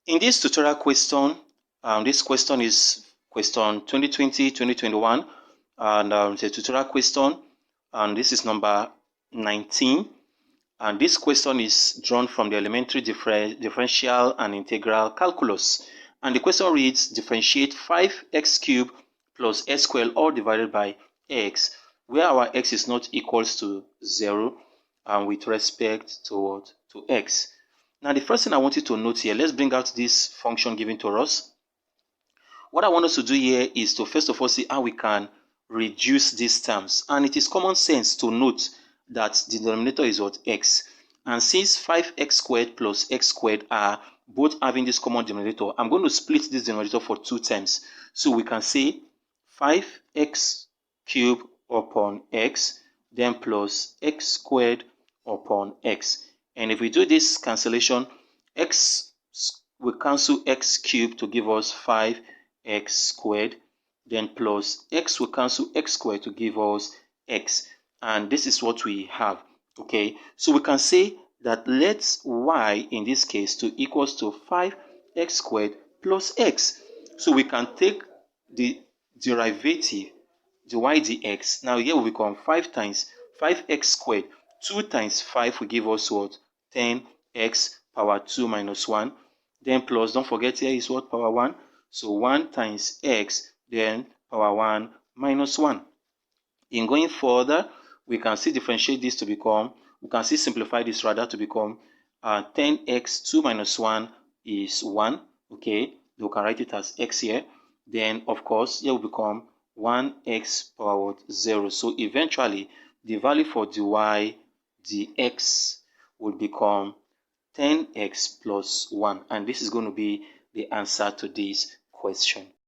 In this tutorial question, this question is question 2020-2021, and it's a tutorial question, and this is number 19. And this question is drawn from the elementary differential and integral calculus. And the question reads, differentiate 5x cubed plus x squared all divided by x, where our x is not equals to 0, and with respect to x. Now, the first thing I want you to note here, let's bring out this function given to us. What I want us to do here is to first of all see how we can reduce these terms. And it is common sense to note that the denominator is what? X. And since 5x squared plus x squared are both having this common denominator, I'm going to split this denominator for 2 times. So we can say 5x cubed upon x, then plus x squared upon x. And if we do this cancellation, x will cancel x cubed to give us 5x squared, then plus x will cancel x squared to give us x. And this is what we have. Okay, so we can say that let y in this case to equals to 5x squared plus x. So we can take the derivative, the y dx. Now here will become 5 times 5x squared. 2 times 5 will give us what? 10x power 2 minus 1. Then plus, don't forget here is what? Power 1. So 1 times x, then power 1 minus 1. In going further, we can still differentiate this to become, we can still simplify this rather to become 10x 2 minus 1 is 1. Okay, we can write it as x here. Then, of course, here will become 1x power 0. So eventually, the value for dy dx will become 10x plus 1. And this is going to be the answer to this question.